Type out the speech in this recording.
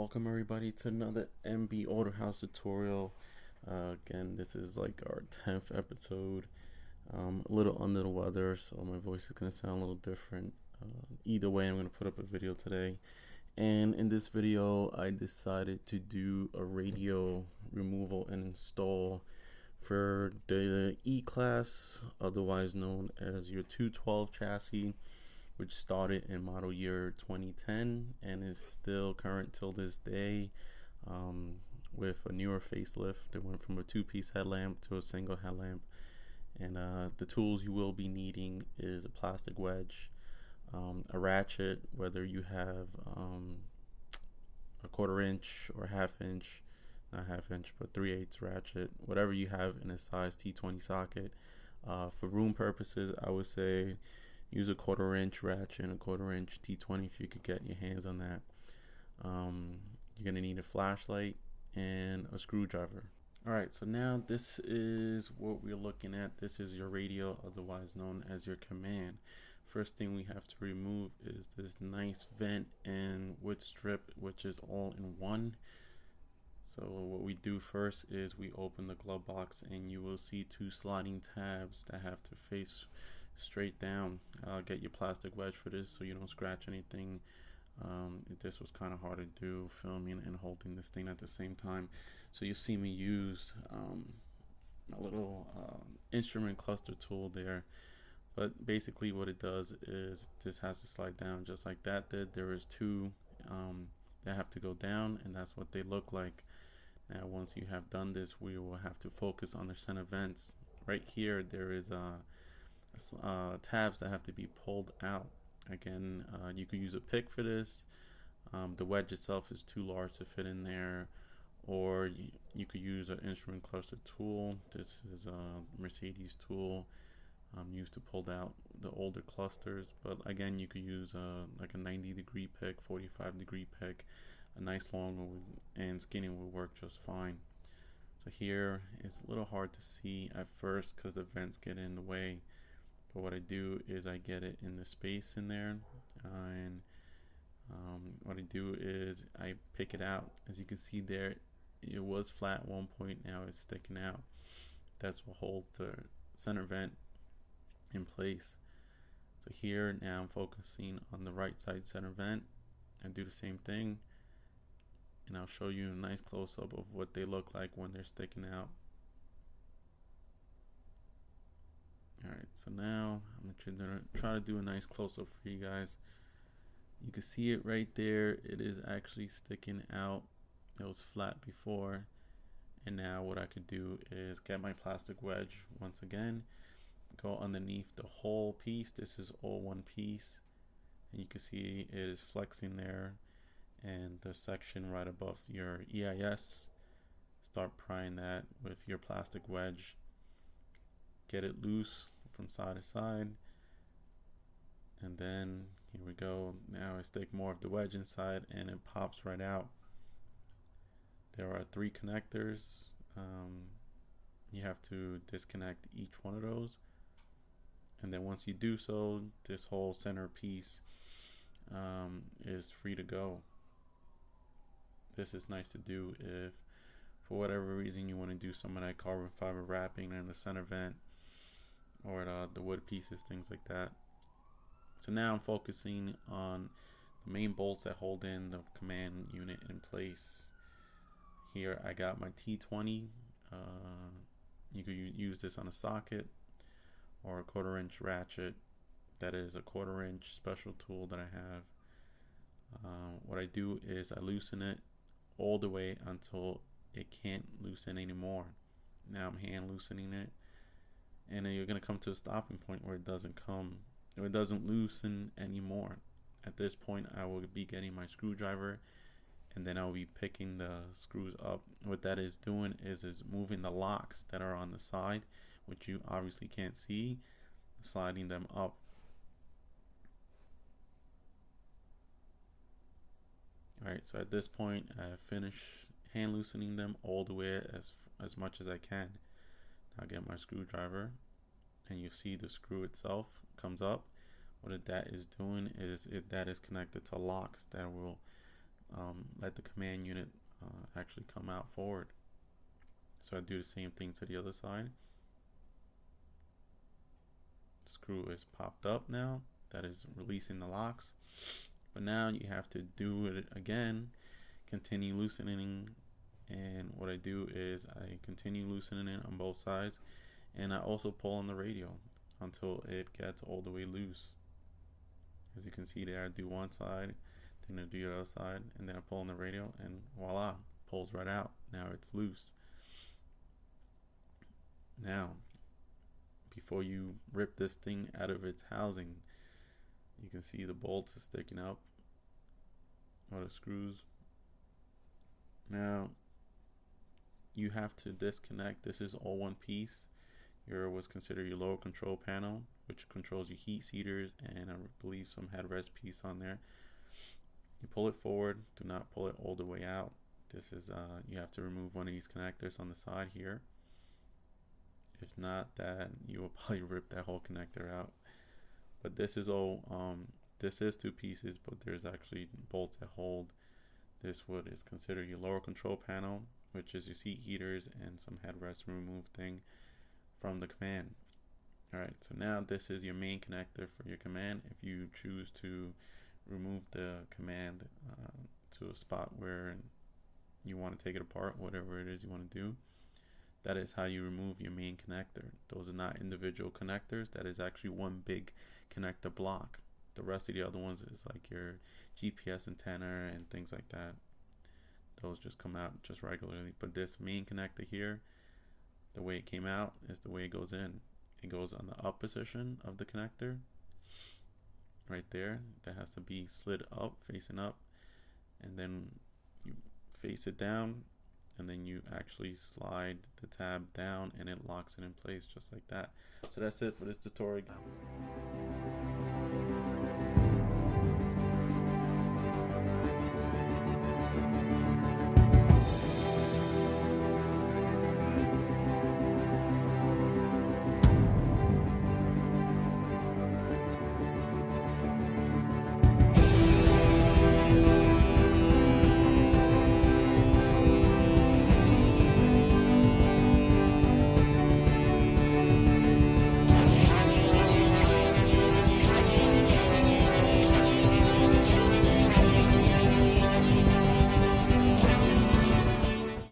welcome everybody to another MB Autohaus tutorial. Again, this is like our 10th episode. A little under the weather, so my voice is going to sound a little different. Either way, I'm going to put up a video today. And in this video, I decided to do a radio removal and install for the E-Class, otherwise known as your 212 chassis, which started in model year 2010 and is still current till this day, with a newer facelift. They went from a two-piece headlamp to a single headlamp. And the tools you will be needing is a plastic wedge, a ratchet, whether you have a 1/4 inch or half inch, not half inch, but 3/8 ratchet, whatever you have in a size T20 socket. For room purposes, I would say use a 1/4 inch ratchet and a 1/4 inch T20 if you could get your hands on that. You're gonna need a flashlight and a screwdriver. Alright, so now this is what we're looking at. This is your radio, otherwise known as your command. First thing we have to remove is this nice vent and wood strip, which is all in one. So what we do first is we open the glove box and you will see two sliding tabs that have to face straight down. Get your plastic wedge for this so you don't scratch anything. This was kind of hard to do, filming and holding this thing at the same time. So you see me use a little instrument cluster tool there. But basically what it does is this has to slide down just like that did. There is two that have to go down, and that's what they look like. Now once you have done this, we will have to focus on the center vents. Right here there is tabs that have to be pulled out. Again, you could use a pick for this. The wedge itself is too large to fit in there, or you could use an instrument cluster tool. This is a Mercedes tool used to pull out the older clusters, but again you could use like a 90-degree pick, 45-degree pick. A nice long one and skinny will work just fine. So here it's a little hard to see at first because the vents get in the way, but what I do is I get it in the space in there, and what I do is I pick it out. As you can see there, it was flat at one point, now it's sticking out. That's what holds the center vent in place. So here now I'm focusing on the right side center vent. I do the same thing, and I'll show you a nice close-up of what they look like when they're sticking out. Alright, so now I'm gonna try to do a nice close-up for you guys. You can see it right there. It is actually sticking out. It was flat before, and now what I could do is get my plastic wedge once again, go underneath the whole piece. This is all one piece, and you can see it is flexing there, and the section right above your EIS, start prying that with your plastic wedge. Get it loose from side to side, and then here we go. Now I stick more of the wedge inside and it pops right out. There are 3 connectors. You have to disconnect each one of those, and then once you do so, this whole center piece is free to go. This is nice to do if for whatever reason you want to do some of that carbon fiber wrapping in the center vent, or the wood pieces, things like that. So now I'm focusing on the main bolts that hold in the command unit in place. Here I got my T20. You could use this on a socket or a 1/4 inch ratchet. That is a 1/4 inch special tool that I have. What I do is I loosen it all the way until it can't loosen anymore. Now I'm hand loosening it, and then you're going to come to a stopping point where it doesn't loosen anymore. At this point I will be getting my screwdriver, and then I'll be picking the screws up. What that is doing is moving the locks that are on the side, which you obviously can't see, sliding them up. Alright, so at this point I finish hand loosening them all the way as much as I can. Now I get my screwdriver, and you see the screw itself comes up. What that is doing is that is connected to locks that will let the command unit actually come out forward. So I do the same thing to the other side. Screw is popped up now. That is releasing the locks. But now you have to do it again, continue loosening. And what I do is I continue loosening it on both sides, and I also pull on the radio until it gets all the way loose. As you can see there, I do one side, then I do the other side, and then I pull on the radio, and voila, pulls right out. Now it's loose. Now, before you rip this thing out of its housing, you can see the bolts are sticking up, or the screws. Now, you have to disconnect. This is all one piece. Here was considered your lower control panel, which controls your heat seaters and I believe some headrest piece on there. You pull it forward. Do not pull it all the way out. This is you have to remove one of these connectors on the side here. If not, that you will probably rip that whole connector out. But this is all this is two pieces, but there's actually bolts that hold this. What is considered your lower control panel, which is your seat heaters and some headrest remove thing from the command. Alright, so now this is your main connector for your command. If you choose to remove the command to a spot where you want to take it apart, whatever it is you want to do, that is how you remove your main connector. Those are not individual connectors. That is actually one big connector block. The rest of the other ones is like your GPS antenna and things like that. Those just come out just regularly. But this main connector here, the way it came out is the way it goes in. It goes on the up position of the connector, right there. That has to be slid up, facing up, and then you face it down, and then you actually slide the tab down and it locks it in place just like that. So that's it for this tutorial.